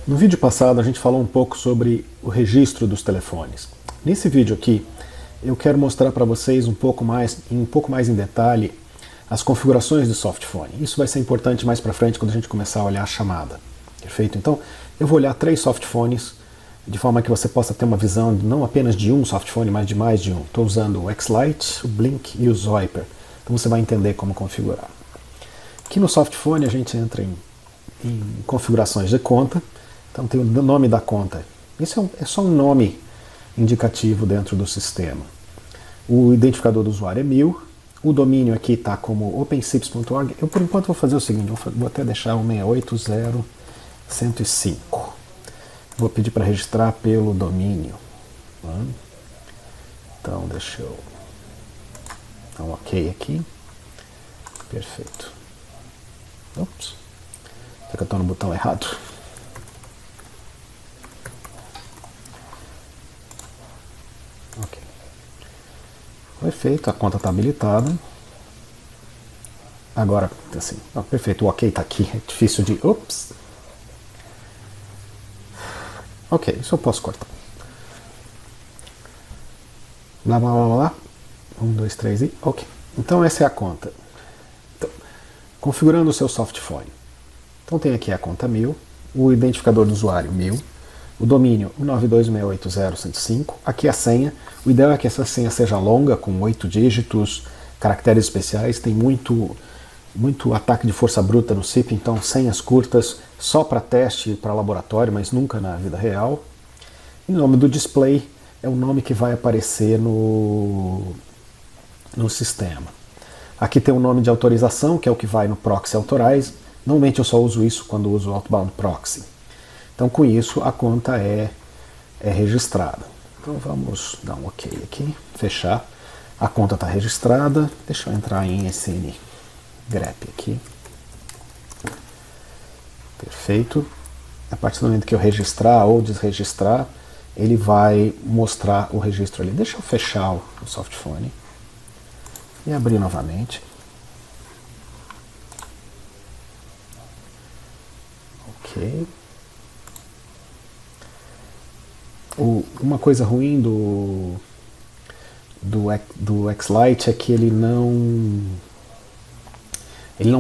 No vídeo passado a gente falou um pouco sobre o registro dos telefones. Nesse vídeo aqui eu quero mostrar para vocês um pouco mais em detalhe as configurações do softphone. Isso vai ser importante mais para frente quando a gente começar a olhar a chamada. Perfeito? Então eu vou olhar 3 softphones de forma que você possa ter uma visão não apenas de um softphone, mas de mais de um. Estou usando o X-Lite, o Blink e o Zoiper. Então você vai entender como configurar. Aqui no softphone a gente entra em configurações de conta. Então tem o nome da conta. Isso é só um nome indicativo dentro do sistema. O identificador do usuário é 1000. O domínio aqui está como opencips.org. Eu por enquanto vou fazer o seguinte, vou até deixar o 168.0.105. Vou pedir para registrar pelo domínio. Então deixa eu dar um OK aqui. Perfeito. Ops. Será que eu estou no botão errado? Ok. Perfeito, a conta está habilitada. Agora, assim, perfeito, o OK está aqui. É difícil de... Ops! Ok, isso eu posso cortar. Blá, blá, blá, blá. 1, 2, 3 e... Ok. Então essa é a conta. Então, configurando o seu softphone. Então tem aqui a conta 1000, o identificador do usuário 1000, o domínio 192.168.0.105, aqui a senha. O ideal é que essa senha seja longa, com 8 dígitos, caracteres especiais. Tem muito ataque de força bruta no SIP, então senhas curtas só para teste e para laboratório, mas nunca na vida real. E o nome do display é o nome que vai aparecer no sistema. Aqui tem o nome de autorização, que é o que vai no Proxy Authorize. Normalmente eu só uso isso quando uso o Outbound Proxy. Então com isso a conta é registrada. Então vamos dar um OK aqui, fechar. A conta está registrada. Deixa eu entrar em SN grep aqui. Perfeito. A partir do momento que eu registrar ou desregistrar, ele vai mostrar o registro ali. Deixa eu fechar o softphone e abrir novamente. Ok. Uma coisa ruim do X-Lite é que ele não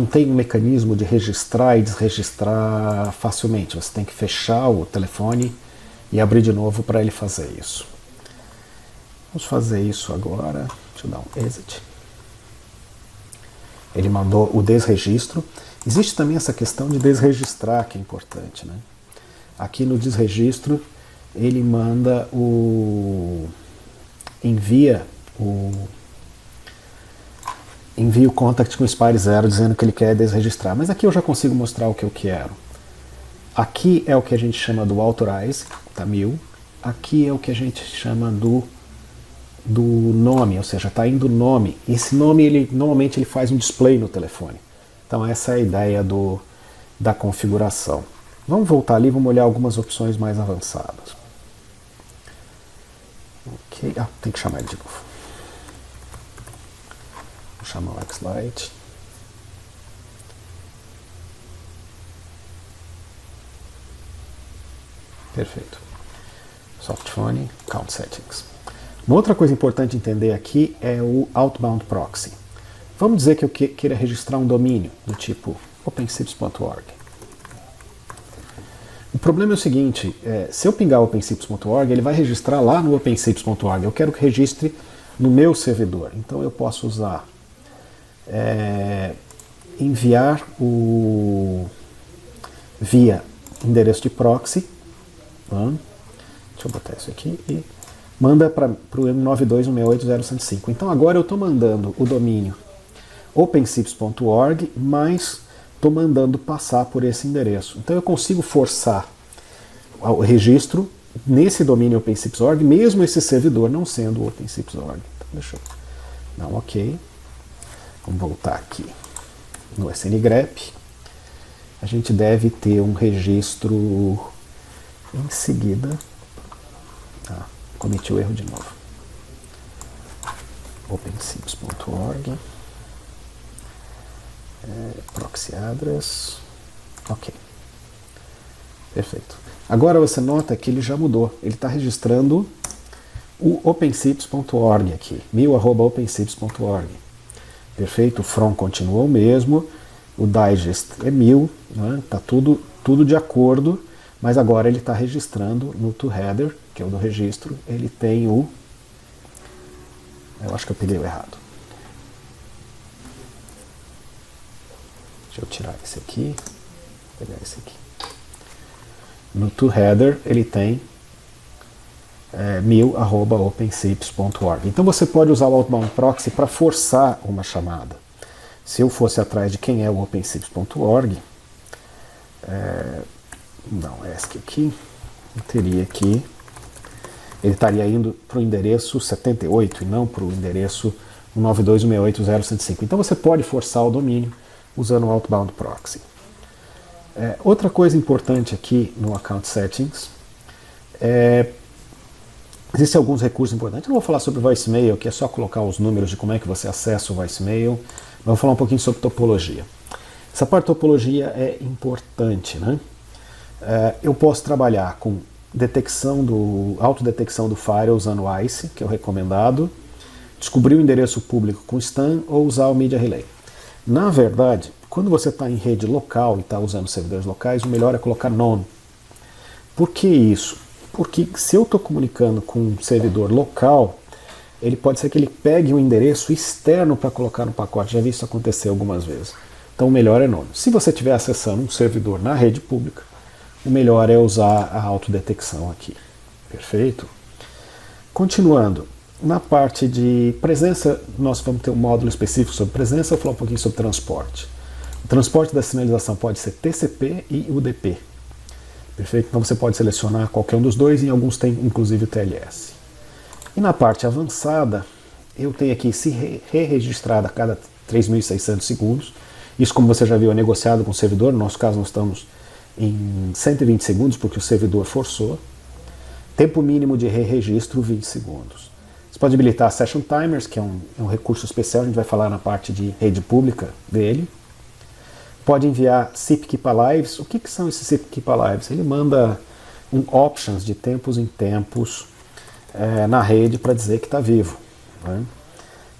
tem um mecanismo de registrar e desregistrar facilmente. Você tem que fechar o telefone e abrir de novo para ele fazer isso. Vamos fazer isso agora. Deixa eu dar um exit. Ele mandou o desregistro. Existe também essa questão de desregistrar, que é importante, né? Aqui no desregistro, ele manda envia o contact com expire 0 dizendo que ele quer desregistrar. Mas aqui eu já consigo mostrar o que eu quero. Aqui é o que a gente chama do authorize, tá 1000. Aqui é o que a gente chama do nome, ou seja, está indo o nome. Esse nome normalmente ele faz um display no telefone. Então essa é a ideia da configuração. Vamos voltar ali, vamos olhar algumas opções mais avançadas. Ok, tem que chamar ele de novo. Vou chamar o X-Lite. Perfeito. Softphone, Count Settings. Uma outra coisa importante entender aqui é o Outbound Proxy. Vamos dizer que eu queira registrar um domínio do tipo opencips.org. O problema é o seguinte, se eu pingar opencips.org, ele vai registrar lá no opencips.org. Eu quero que registre no meu servidor. Então eu posso usar enviar via endereço de proxy. Deixa eu botar isso aqui e manda para o 192.168.0.105. Então agora eu estou mandando o domínio opencips.org, mas estou mandando passar por esse endereço. Então eu consigo forçar o registro nesse domínio opencips.org, mesmo esse servidor não sendo opencips.org. Então deixa eu dar um OK. Vamos voltar aqui no SNGrep. A gente deve ter um registro em seguida. Cometi o erro de novo. opencips.org. Proxy address. Ok. Perfeito. Agora você nota que ele já mudou. Ele está registrando o opencips.org aqui, 1000@opencips.org. Perfeito? O from continua o mesmo, o digest é 1000, né? Tá tudo de acordo, mas agora ele está registrando no toHeader, que é o do registro, ele tem o... Eu acho que eu peguei o errado. Deixa eu tirar esse aqui, pegar esse aqui. No toHeader ele tem 1000@opencips.org. Então você pode usar o Outbound Proxy para forçar uma chamada. Se eu fosse atrás de quem é o opencips.org, não, ESC aqui, eu teria que... Ele estaria indo para o endereço 78 e não para o endereço 192.168.0.105. Então você pode forçar o domínio usando o Outbound Proxy. Outra coisa importante aqui no Account Settings existem alguns recursos importantes. Eu não vou falar sobre voicemail, que é só colocar os números de como é que você acessa o voicemail, mas vou falar um pouquinho sobre topologia. Essa parte de topologia é importante, né? Eu posso trabalhar com autodetecção do Fire usando o ICE, que é o recomendado, descobrir o endereço público com STAN ou usar o Media Relay. Na verdade, quando você está em rede local e está usando servidores locais, o melhor é colocar none. Por que isso? Porque se eu estou comunicando com um servidor local, ele pode ser que ele pegue um endereço externo para colocar no pacote. Já vi isso acontecer algumas vezes. Então o melhor é none. Se você estiver acessando um servidor na rede pública, o melhor é usar a autodetecção aqui. Perfeito? Continuando. Na parte de presença, nós vamos ter um módulo específico sobre presença, eu vou falar um pouquinho sobre transporte. O transporte da sinalização pode ser TCP e UDP. Perfeito? Então você pode selecionar qualquer um dos dois, e em alguns tem inclusive o TLS. E na parte avançada, eu tenho aqui se re-registrado a cada 3.600 segundos. Isso, como você já viu, é negociado com o servidor. No nosso caso, nós estamos em 120 segundos, porque o servidor forçou. Tempo mínimo de re-registro, 20 segundos. Você pode habilitar Session Timers, que é um recurso especial, a gente vai falar na parte de rede pública dele. Pode enviar SIP Keep Alives. O que são esses SIP Keep Alives? Ele manda options de tempos em tempos na rede para dizer que está vivo, né?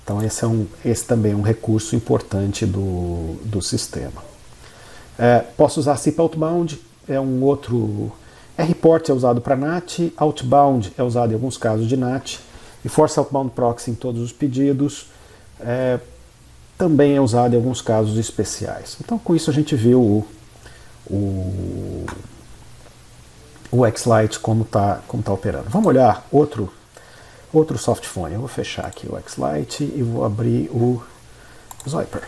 Então esse também é um recurso importante do sistema. Posso usar SIP Outbound, é um outro... Report é usado para NAT, Outbound é usado em alguns casos de NAT, e Force Outbound Proxy em todos os pedidos, também é usado em alguns casos especiais. Então com isso a gente viu o X-Lite como tá operando. Vamos olhar outro softphone. Eu vou fechar aqui o X-Lite e vou abrir o Zyper.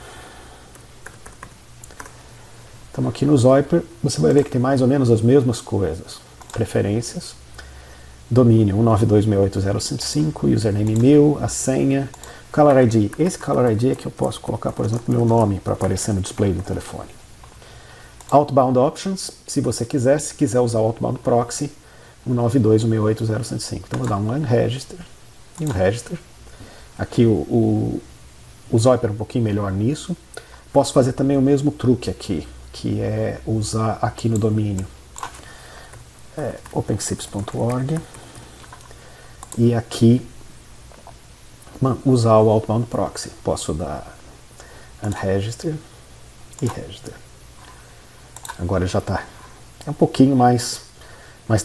Estamos aqui no Zyper, você vai ver que tem mais ou menos as mesmas coisas. Preferências, domínio 192.168.0.105, username 1000, a senha, Caller ID. Esse Caller ID é que eu posso colocar, por exemplo, meu nome para aparecer no display do telefone. Outbound Options, se você quiser, usar o Outbound Proxy, 192.168.0.105. Então vou dar um unregister e um register. Aqui o Zyper é um pouquinho melhor nisso. Posso fazer também o mesmo truque aqui, que é usar aqui no domínio opencips.org e aqui usar o Outbound Proxy. Posso dar unregister e register. Agora já está um pouquinho mais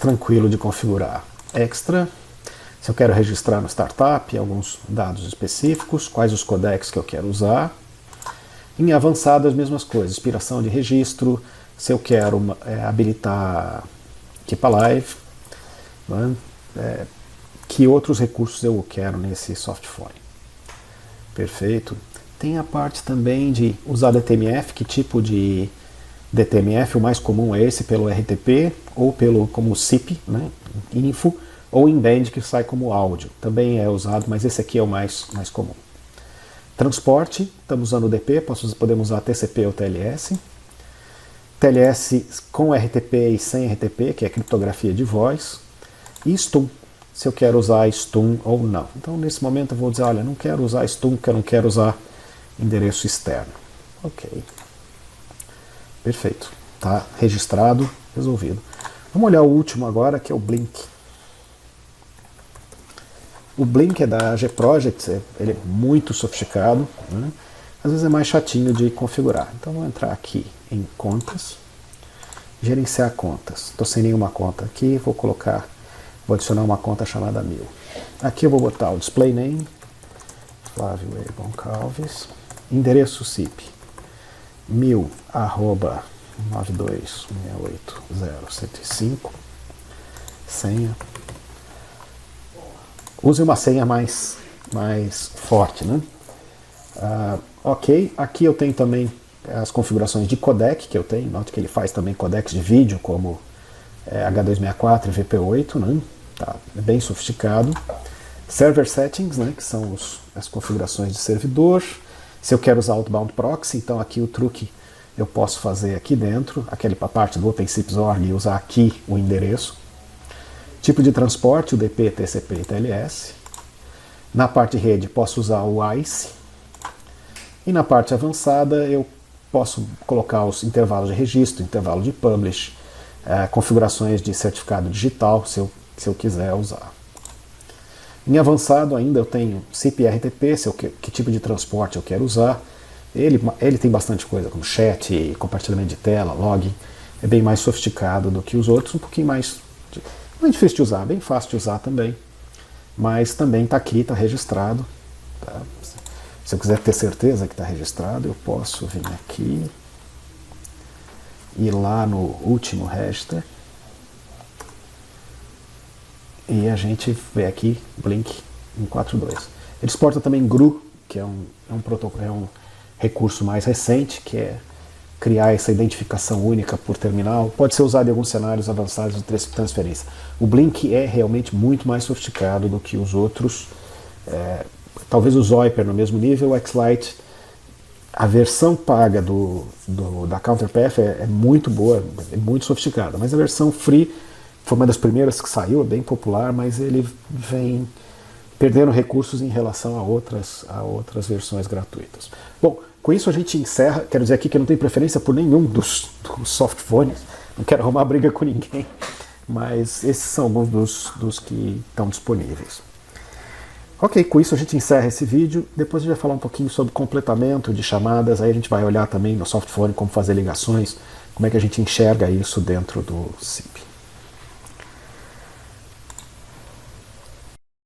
tranquilo de configurar. Extra, se eu quero registrar no startup alguns dados específicos, quais os codecs que eu quero usar. Em avançado, as mesmas coisas, expiração de registro, se eu quero habilitar Keep Alive, né? Que outros recursos eu quero nesse softphone. Perfeito. Tem a parte também de usar DTMF, que tipo de DTMF, o mais comum é esse pelo RTP, ou como SIP, né? Info, ou Embed, que sai como áudio. Também é usado, mas esse aqui é o mais comum. Transporte, estamos usando o DP, podemos usar TCP ou TLS. TLS com RTP e sem RTP, que é criptografia de voz. E STUM, se eu quero usar STUM ou não. Então nesse momento eu vou dizer, olha, não quero usar STUM, porque eu não quero usar endereço externo. Ok. Perfeito. Está registrado, resolvido. Vamos olhar o último agora, que é o Blink. O Blink é da AG Projects, ele é muito sofisticado, né? Às vezes é mais chatinho de configurar. Então vou entrar aqui em contas, gerenciar contas. Estou sem nenhuma conta aqui, vou adicionar uma conta chamada 1000. Aqui eu vou botar o display name, Flávio E. Goncalves, endereço CIP 1000/92680/105, senha. Use uma senha mais forte, né? Ok, aqui eu tenho também as configurações de codec que eu tenho. Note que ele faz também codecs de vídeo como H264 e VP8, né? Tá, é bem sofisticado. Server settings, né, que são as configurações de servidor. Se eu quero usar outbound proxy, então aqui o truque eu posso fazer aqui dentro, aquela parte do OpenCIPS.org e usar aqui o endereço. Tipo de transporte, UDP, TCP e TLS. Na parte de rede posso usar o ICE. E na parte avançada eu posso colocar os intervalos de registro, intervalo de publish, configurações de certificado digital, se eu quiser usar. Em avançado ainda eu tenho CIP e RTP, que tipo de transporte eu quero usar. Ele tem bastante coisa, como chat, compartilhamento de tela, log. É bem mais sofisticado do que os outros, um pouquinho mais... Não é difícil de usar, bem fácil de usar também. Mas também está aqui, está registrado. Tá? Se eu quiser ter certeza que está registrado, eu posso vir aqui, ir lá no último register, e a gente vê aqui Blink 142. Ele suporta também GRU, que é um recurso mais recente, que é criar essa identificação única por terminal. Pode ser usado em alguns cenários avançados de transferência. O Blink é realmente muito mais sofisticado do que os outros. Talvez o Zoiper no mesmo nível, o X-Lite, a versão paga da CounterPath é muito boa, é muito sofisticada, mas a versão free foi uma das primeiras que saiu, é bem popular, mas ele vem perdendo recursos em relação a outras versões gratuitas. Bom, com isso a gente encerra. Quero dizer aqui que eu não tenho preferência por nenhum dos softphones, não quero arrumar briga com ninguém, mas esses são alguns dos que estão disponíveis. Ok, com isso a gente encerra esse vídeo. Depois a gente vai falar um pouquinho sobre completamento de chamadas. Aí a gente vai olhar também no softphone como fazer ligações, como é que a gente enxerga isso dentro do CIP.